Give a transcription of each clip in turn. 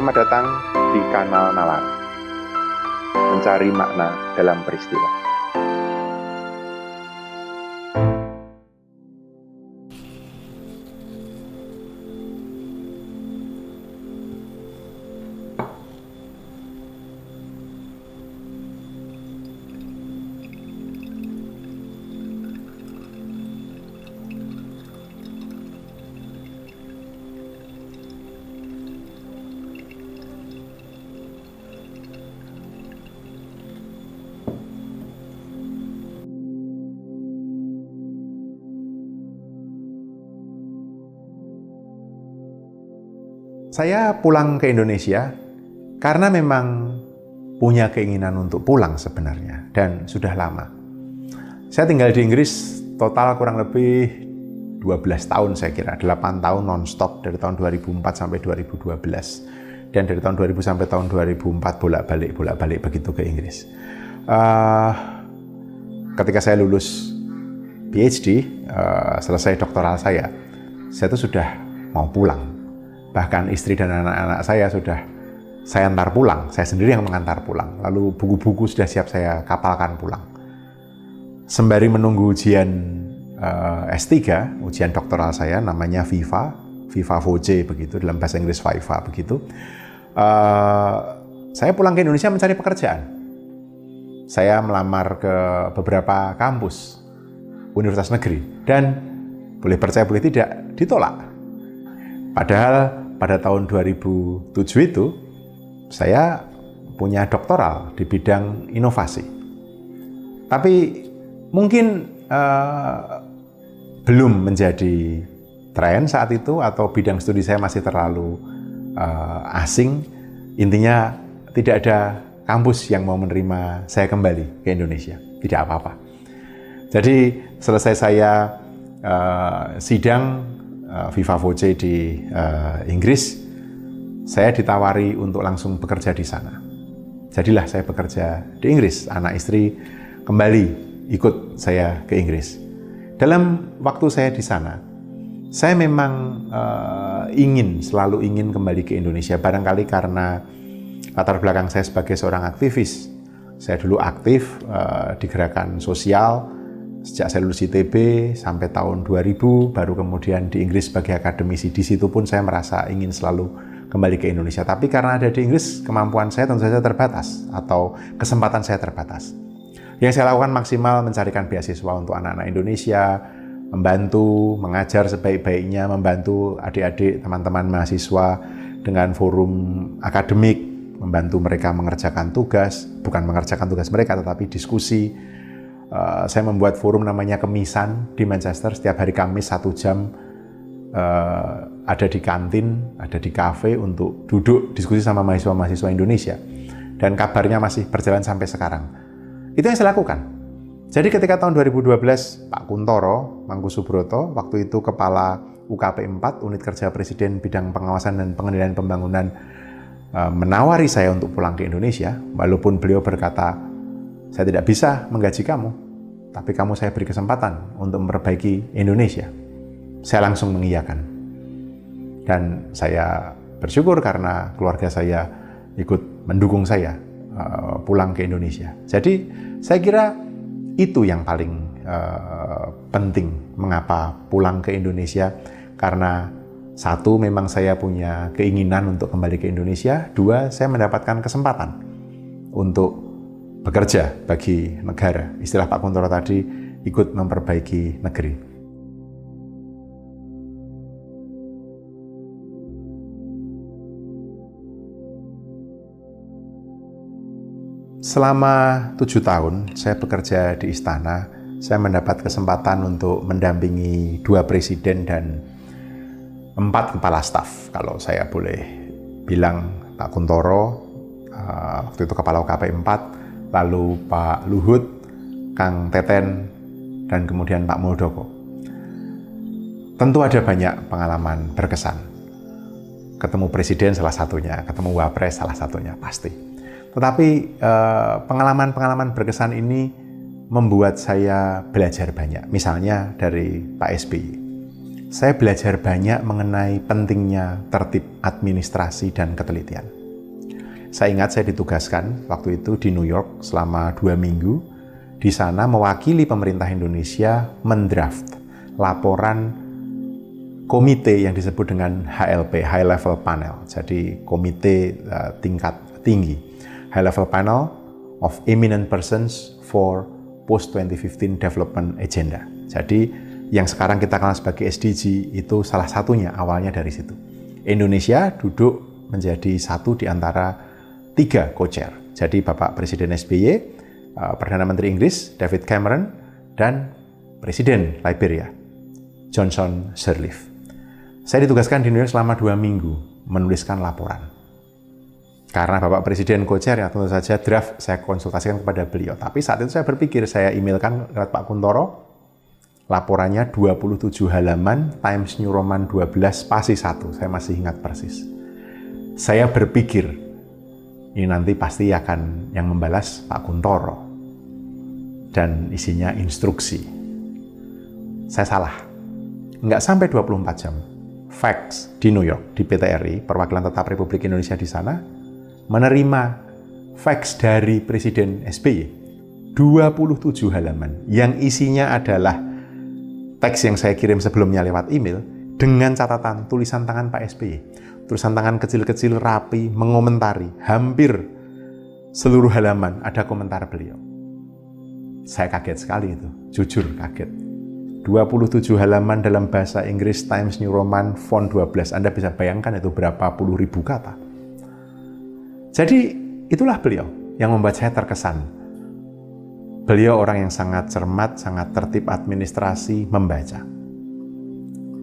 Selamat datang di Kanal Nalar, mencari makna dalam peristiwa. Saya pulang ke Indonesia karena memang punya keinginan untuk pulang sebenarnya, dan sudah lama. Saya tinggal di Inggris total kurang lebih 12 tahun saya kira, 8 tahun non-stop dari tahun 2004 sampai 2012. Dan dari tahun 2000 sampai tahun 2004 bolak-balik begitu ke Inggris. Ketika saya lulus PhD, selesai doktoral saya itu sudah mau pulang. Bahkan istri dan anak-anak saya sudah saya antar pulang, saya sendiri yang mengantar pulang. Lalu buku-buku sudah siap saya kapalkan pulang. Sembari menunggu ujian S3, ujian doktoral saya namanya Viva Voce begitu, dalam bahasa Inggris Viva begitu. Saya pulang ke Indonesia mencari pekerjaan. Saya melamar ke beberapa kampus universitas negeri dan boleh percaya boleh tidak ditolak. Padahal pada tahun 2007 itu saya punya doktoral di bidang inovasi. Tapi mungkin belum menjadi tren saat itu, atau bidang studi saya masih terlalu asing. Intinya tidak ada kampus yang mau menerima saya kembali ke Indonesia. Tidak apa-apa. Jadi selesai saya sidang Viva Voce di Inggris, saya ditawari untuk langsung bekerja di sana. Jadilah saya bekerja di Inggris. Anak istri kembali ikut saya ke Inggris. Dalam waktu saya di sana, saya memang selalu ingin kembali ke Indonesia. Barangkali karena latar belakang saya sebagai seorang aktivis. Saya dulu aktif di gerakan sosial. Sejak saya lulus ITB sampai tahun 2000, baru kemudian di Inggris sebagai akademisi. Di situ pun saya merasa ingin selalu kembali ke Indonesia. Tapi karena ada di Inggris, kemampuan saya tentu saja terbatas, atau kesempatan saya terbatas. Yang saya lakukan maksimal mencarikan beasiswa untuk anak-anak Indonesia, membantu, mengajar sebaik-baiknya, membantu adik-adik, teman-teman mahasiswa dengan forum akademik, membantu mereka mengerjakan tugas, bukan mengerjakan tugas mereka, tetapi diskusi. Saya membuat forum namanya Kemisan di Manchester. Setiap hari Kamis 1 jam ada di kantin, ada di kafe untuk duduk diskusi sama mahasiswa-mahasiswa Indonesia. Dan kabarnya masih berjalan sampai sekarang. Itu yang saya lakukan. Jadi ketika tahun 2012 Pak Kuntoro Mangkusubroto, waktu itu Kepala UKP 4, Unit Kerja Presiden Bidang Pengawasan dan Pengendalian Pembangunan, menawari saya untuk pulang ke Indonesia, walaupun beliau berkata, saya tidak bisa menggaji kamu, tapi kamu saya beri kesempatan untuk memperbaiki Indonesia. Saya langsung mengiyakan. Dan saya bersyukur karena keluarga saya ikut mendukung saya pulang ke Indonesia. Jadi saya kira itu yang paling penting mengapa pulang ke Indonesia. Karena satu, memang saya punya keinginan untuk kembali ke Indonesia. Dua, saya mendapatkan kesempatan untuk bekerja bagi negara. Istilah Pak Kuntoro tadi, ikut memperbaiki negeri. Selama 7 tahun saya bekerja di istana, saya mendapat kesempatan untuk mendampingi 2 presiden dan 4 kepala staf. Kalau saya boleh bilang, Pak Kuntoro, waktu itu Kepala UKP 4, lalu Pak Luhut, Kang Teten, dan kemudian Pak Muldoko. Tentu ada banyak pengalaman berkesan. Ketemu presiden salah satunya, ketemu wapres salah satunya, pasti. Tetapi pengalaman-pengalaman berkesan ini membuat saya belajar banyak. Misalnya dari Pak SBY. Saya belajar banyak mengenai pentingnya tertib administrasi dan ketelitian. Saya ingat saya ditugaskan waktu itu di New York selama 2 minggu. Di sana mewakili pemerintah Indonesia mendraft laporan komite yang disebut dengan HLP, High Level Panel. Jadi komite tingkat tinggi, High Level Panel of Eminent Persons for Post-2015 Development Agenda. Jadi yang sekarang kita kenal sebagai SDG itu salah satunya awalnya dari situ. Indonesia duduk menjadi satu di antara 3 co-chair. Jadi Bapak Presiden SBY, Perdana Menteri Inggris David Cameron, dan Presiden Liberia Johnson Sirleaf. Saya ditugaskan di New York selama 2 minggu menuliskan laporan. Karena Bapak Presiden co-chair, ya tentu saja draft saya konsultasikan kepada beliau. Tapi saat itu saya berpikir, saya emailkan lewat Pak Kuntoro, laporannya 27 halaman, Times New Roman 12, spasi 1. Saya masih ingat persis. Saya berpikir, ini nanti pasti akan yang membalas Pak Kuntoro. Dan isinya instruksi. Saya salah. Nggak sampai 24 jam. Fax di New York, di PTRI, Perwakilan Tetap Republik Indonesia di sana, menerima fax dari Presiden SBY. 27 halaman. Yang isinya adalah teks yang saya kirim sebelumnya lewat email dengan catatan tulisan tangan Pak SBY. Tulisan tangan kecil-kecil rapi mengomentari hampir seluruh halaman ada komentar beliau. Saya kaget sekali itu, jujur kaget. 27 halaman dalam bahasa Inggris Times New Roman font 12. Anda bisa bayangkan itu berapa puluh ribu kata. Jadi itulah beliau yang membuat saya terkesan. Beliau orang yang sangat cermat, sangat tertib administrasi, membaca.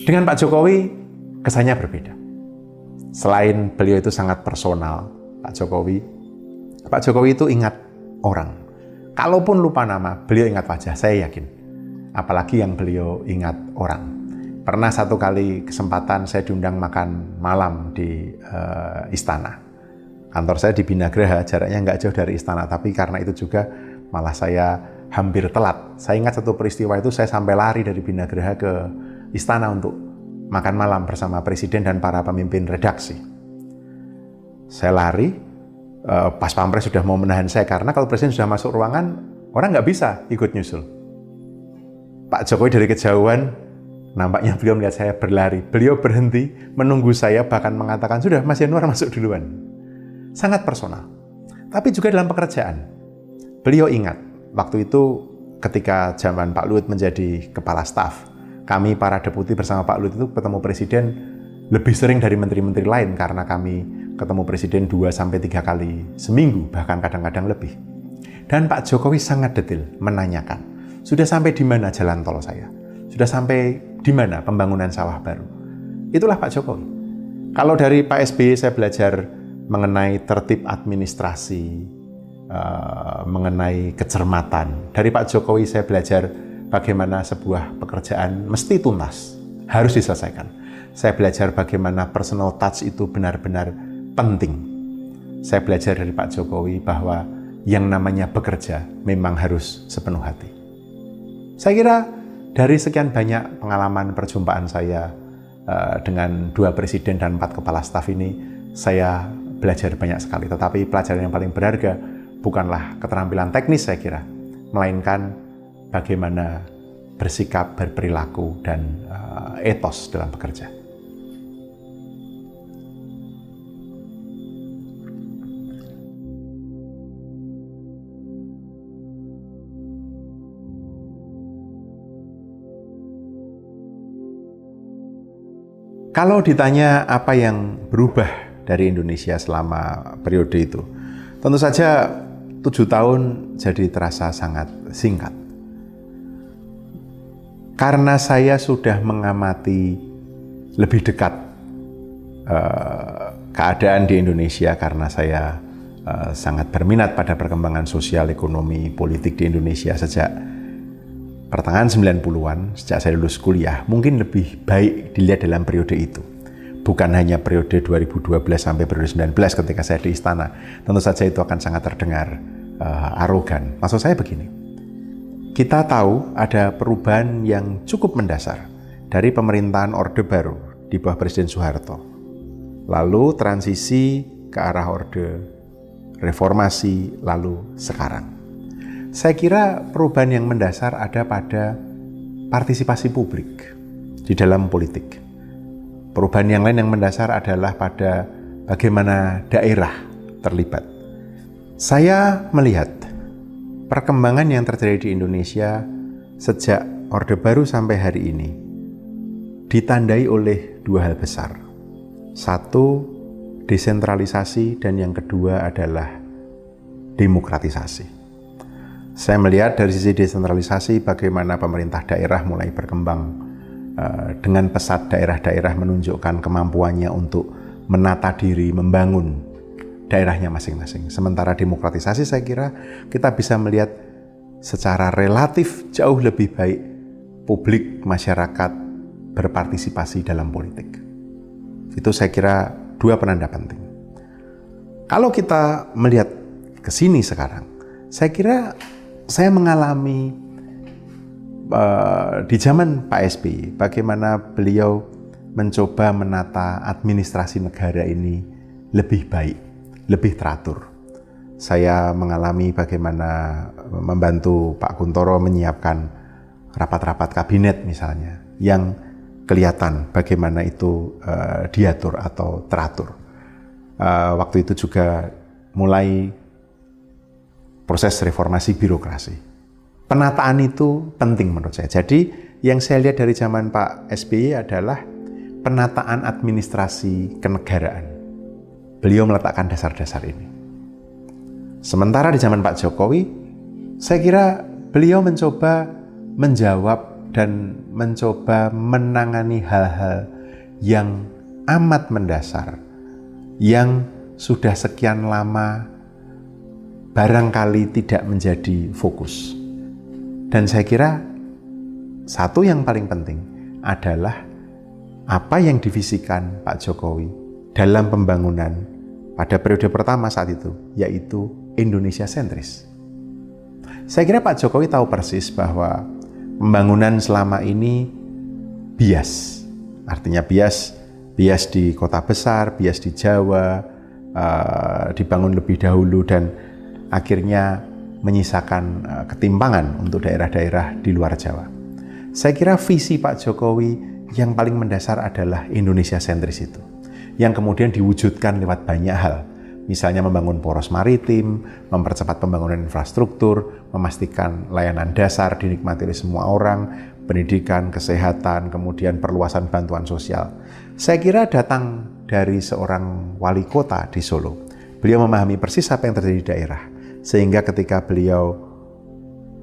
Dengan Pak Jokowi, kesannya berbeda. Selain beliau itu sangat personal, Pak Jokowi itu ingat orang. Kalaupun lupa nama, beliau ingat wajah, saya yakin. Apalagi yang beliau ingat orang. Pernah satu kali kesempatan saya diundang makan malam di istana. Kantor saya di Binagraha, jaraknya nggak jauh dari istana, tapi karena itu juga malah saya hampir telat. Saya ingat satu peristiwa itu, saya sampai lari dari Binagraha ke istana untuk makan malam bersama Presiden dan para pemimpin redaksi. Saya lari, pas Pampres sudah mau menahan saya, karena kalau Presiden sudah masuk ruangan, orang nggak bisa ikut nyusul. Pak Jokowi dari kejauhan, nampaknya beliau melihat saya berlari. Beliau berhenti, menunggu saya, bahkan mengatakan, sudah Mas Yanuar masuk duluan. Sangat personal. Tapi juga dalam pekerjaan. Beliau ingat, waktu itu ketika zaman Pak Luhut menjadi kepala staf, kami para deputi bersama Pak Luhut itu ketemu Presiden lebih sering dari menteri-menteri lain karena kami ketemu Presiden 2-3 kali seminggu, bahkan kadang-kadang lebih. Dan Pak Jokowi sangat detail menanyakan, sudah sampai di mana jalan tol saya? Sudah sampai di mana pembangunan sawah baru? Itulah Pak Jokowi. Kalau dari Pak SBY saya belajar mengenai tertib administrasi, mengenai kecermatan. Dari Pak Jokowi saya belajar bagaimana sebuah pekerjaan mesti tuntas, harus diselesaikan. Saya belajar bagaimana personal touch itu benar-benar penting. Saya belajar dari Pak Jokowi bahwa yang namanya bekerja memang harus sepenuh hati. Saya kira dari sekian banyak pengalaman perjumpaan saya dengan 2 presiden dan 4 kepala staf ini, saya belajar banyak sekali. Tetapi pelajaran yang paling berharga bukanlah keterampilan teknis saya kira, melainkan bagaimana bersikap, berperilaku, dan etos dalam bekerja. Kalau ditanya apa yang berubah dari Indonesia selama periode itu, tentu saja 7 tahun jadi terasa sangat singkat. Karena saya sudah mengamati lebih dekat keadaan di Indonesia, karena saya sangat berminat pada perkembangan sosial, ekonomi, politik di Indonesia sejak pertengahan 90-an, sejak saya lulus kuliah, mungkin lebih baik dilihat dalam periode itu. Bukan hanya periode 2012 sampai periode 19 ketika saya di istana. Tentu saja itu akan sangat terdengar arogan. Maksud saya begini, kita tahu ada perubahan yang cukup mendasar dari pemerintahan Orde Baru di bawah Presiden Soeharto. Lalu transisi ke arah Orde Reformasi, lalu sekarang. Saya kira perubahan yang mendasar ada pada partisipasi publik di dalam politik. Perubahan yang lain yang mendasar adalah pada bagaimana daerah terlibat. Saya melihat perkembangan yang terjadi di Indonesia sejak Orde Baru sampai hari ini ditandai oleh dua hal besar. Satu, desentralisasi, dan yang kedua adalah demokratisasi. Saya melihat dari sisi desentralisasi bagaimana pemerintah daerah mulai berkembang dengan pesat. Daerah-daerah menunjukkan kemampuannya untuk menata diri, membangun daerahnya masing-masing. Sementara demokratisasi, saya kira kita bisa melihat secara relatif jauh lebih baik publik, masyarakat berpartisipasi dalam politik. Itu saya kira dua penanda penting. Kalau kita melihat ke sini sekarang, saya kira saya mengalami di zaman Pak SBY bagaimana beliau mencoba menata administrasi negara ini lebih baik, lebih teratur. Saya mengalami bagaimana membantu Pak Kuntoro menyiapkan rapat-rapat kabinet misalnya, yang kelihatan bagaimana itu diatur atau teratur. Waktu itu juga mulai proses reformasi birokrasi. Penataan itu penting menurut saya. Jadi yang saya lihat dari zaman Pak SBY adalah penataan administrasi kenegaraan. Beliau meletakkan dasar-dasar ini. Sementara di zaman Pak Jokowi, saya kira beliau mencoba menjawab dan mencoba menangani hal-hal yang amat mendasar, yang sudah sekian lama barangkali tidak menjadi fokus. Dan saya kira satu yang paling penting adalah apa yang divisikan Pak Jokowi dalam pembangunan pada periode pertama saat itu, yaitu Indonesia sentris. Saya kira Pak Jokowi tahu persis bahwa pembangunan selama ini bias. Artinya bias di kota besar, bias di Jawa, dibangun lebih dahulu dan akhirnya menyisakan ketimpangan untuk daerah-daerah di luar Jawa. Saya kira visi Pak Jokowi yang paling mendasar adalah Indonesia sentris itu, yang kemudian diwujudkan lewat banyak hal. Misalnya membangun poros maritim, mempercepat pembangunan infrastruktur, memastikan layanan dasar dinikmati oleh semua orang, pendidikan, kesehatan, kemudian perluasan bantuan sosial. Saya kira datang dari seorang wali kota di Solo. Beliau memahami persis apa yang terjadi di daerah. Sehingga ketika beliau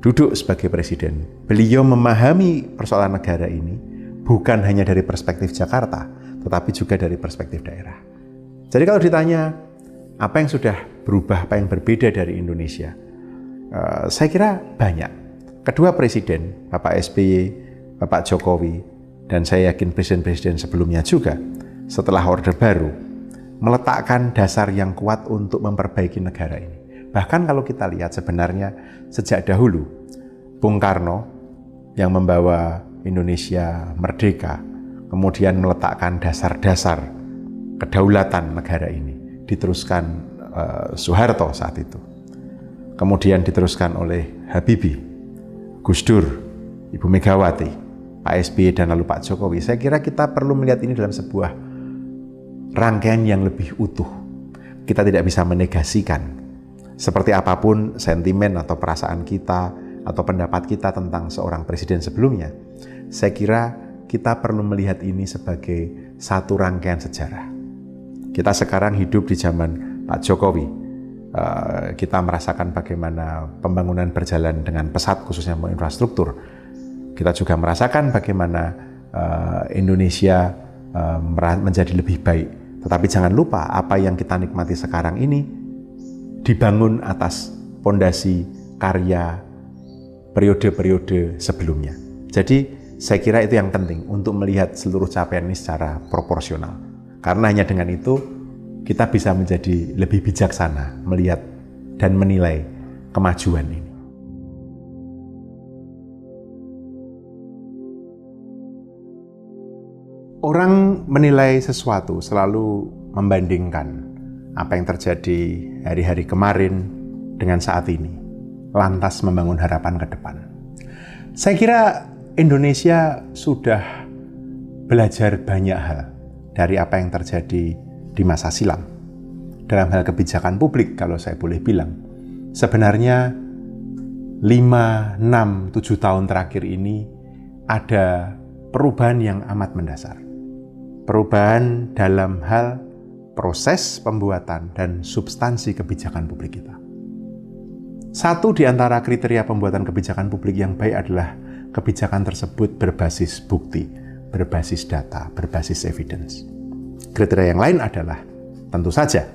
duduk sebagai presiden, beliau memahami persoalan negara ini bukan hanya dari perspektif Jakarta, tetapi juga dari perspektif daerah. Jadi kalau ditanya, apa yang sudah berubah, apa yang berbeda dari Indonesia? Saya kira banyak. Kedua presiden, Bapak SBY, Bapak Jokowi, dan saya yakin presiden-presiden sebelumnya juga, setelah Orde Baru, meletakkan dasar yang kuat untuk memperbaiki negara ini. Bahkan kalau kita lihat sebenarnya sejak dahulu, Bung Karno yang membawa Indonesia merdeka, kemudian meletakkan dasar-dasar kedaulatan negara ini, diteruskan Soeharto saat itu. Kemudian diteruskan oleh Habibie, Gus Dur, Ibu Megawati, Pak SBY, dan lalu Pak Jokowi. Saya kira kita perlu melihat ini dalam sebuah rangkaian yang lebih utuh. Kita tidak bisa menegasikan seperti apapun sentimen atau perasaan kita atau pendapat kita tentang seorang presiden sebelumnya. Saya kira kita perlu melihat ini sebagai satu rangkaian sejarah. Kita sekarang hidup di zaman Pak Jokowi. Kita merasakan bagaimana pembangunan berjalan dengan pesat, khususnya infrastruktur. Kita juga merasakan bagaimana Indonesia menjadi lebih baik. Tetapi jangan lupa apa yang kita nikmati sekarang ini dibangun atas pondasi karya periode-periode sebelumnya. Jadi saya kira itu yang penting untuk melihat seluruh capaian ini secara proporsional. Karena hanya dengan itu kita bisa menjadi lebih bijaksana melihat dan menilai kemajuan ini. Orang menilai sesuatu selalu membandingkan apa yang terjadi hari-hari kemarin dengan saat ini, lantas membangun harapan ke depan. Saya kira Indonesia sudah belajar banyak hal dari apa yang terjadi di masa silam. Dalam hal kebijakan publik, kalau saya boleh bilang, sebenarnya 5, 6, 7 tahun terakhir ini ada perubahan yang amat mendasar. Perubahan dalam hal proses pembuatan dan substansi kebijakan publik kita. Satu di antara kriteria pembuatan kebijakan publik yang baik adalah kebijakan tersebut berbasis bukti, berbasis data, berbasis evidence. Kriteria yang lain adalah, tentu saja,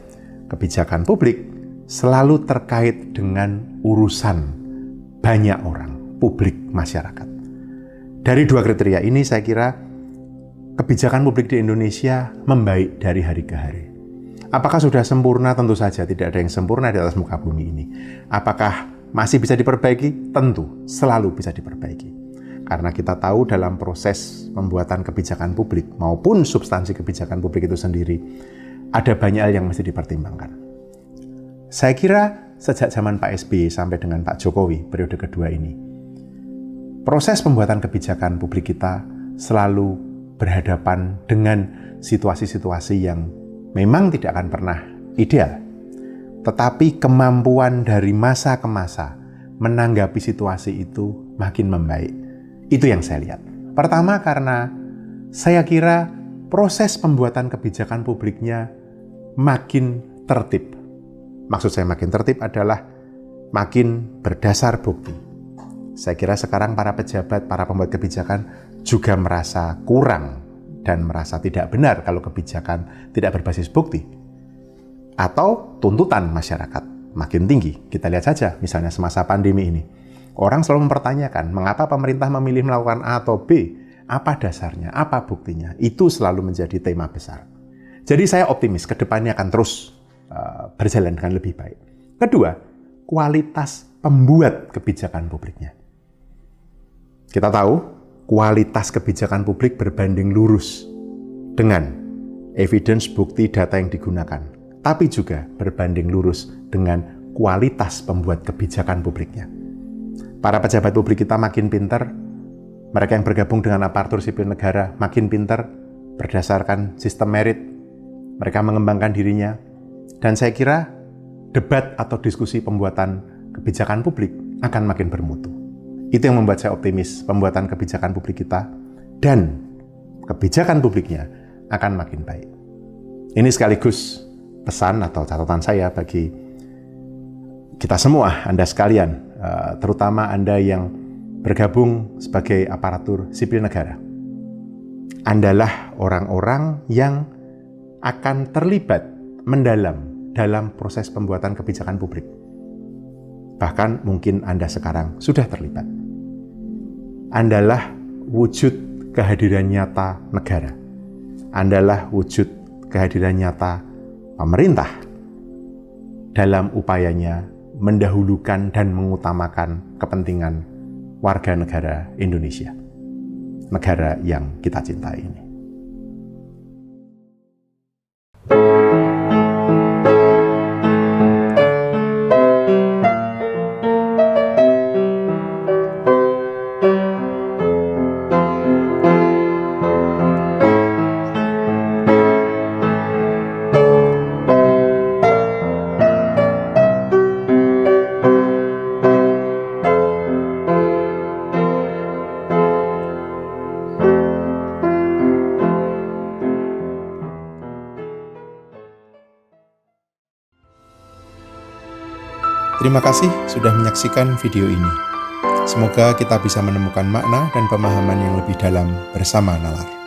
kebijakan publik selalu terkait dengan urusan banyak orang, publik, masyarakat. Dari dua kriteria ini saya kira kebijakan publik di Indonesia membaik dari hari ke hari. Apakah sudah sempurna? Tentu saja tidak ada yang sempurna di atas muka bumi ini. Apakah masih bisa diperbaiki? Tentu, selalu bisa diperbaiki. Karena kita tahu dalam proses pembuatan kebijakan publik maupun substansi kebijakan publik itu sendiri, ada banyak hal yang mesti dipertimbangkan. Saya kira sejak zaman Pak SBY sampai dengan Pak Jokowi periode kedua ini, proses pembuatan kebijakan publik kita selalu berhadapan dengan situasi-situasi yang memang tidak akan pernah ideal. Tetapi kemampuan dari masa ke masa menanggapi situasi itu makin membaik. Itu yang saya lihat. Pertama karena saya kira proses pembuatan kebijakan publiknya makin tertib. Maksud saya makin tertib adalah makin berdasar bukti. Saya kira sekarang para pejabat, para pembuat kebijakan juga merasa kurang dan merasa tidak benar kalau kebijakan tidak berbasis bukti. Atau tuntutan masyarakat makin tinggi. Kita lihat saja misalnya semasa pandemi ini. Orang selalu mempertanyakan mengapa pemerintah memilih melakukan A atau B, apa dasarnya, apa buktinya. Itu selalu menjadi tema besar. Jadi saya optimis ke depannya akan terus berjalan dengan lebih baik. Kedua, kualitas pembuat kebijakan publiknya. Kita tahu kualitas kebijakan publik berbanding lurus dengan evidence, bukti, data yang digunakan, tapi juga berbanding lurus dengan kualitas pembuat kebijakan publiknya. Para pejabat publik kita makin pintar, mereka yang bergabung dengan aparatur sipil negara makin pintar berdasarkan sistem merit, mereka mengembangkan dirinya, dan saya kira debat atau diskusi pembuatan kebijakan publik akan makin bermutu. Itu yang membuat saya optimis pembuatan kebijakan publik kita dan kebijakan publiknya akan makin baik. Ini sekaligus pesan atau catatan saya bagi kita semua, Anda sekalian, terutama Anda yang bergabung sebagai aparatur sipil negara. Andalah orang-orang yang akan terlibat mendalam dalam proses pembuatan kebijakan publik. Bahkan mungkin Anda sekarang sudah terlibat. Andalah wujud kehadiran nyata negara. Andalah wujud kehadiran nyata pemerintah dalam upayanya mendahulukan dan mengutamakan kepentingan warga negara Indonesia, negara yang kita cintai ini. Terima kasih sudah menyaksikan video ini. Semoga kita bisa menemukan makna dan pemahaman yang lebih dalam bersama nalar.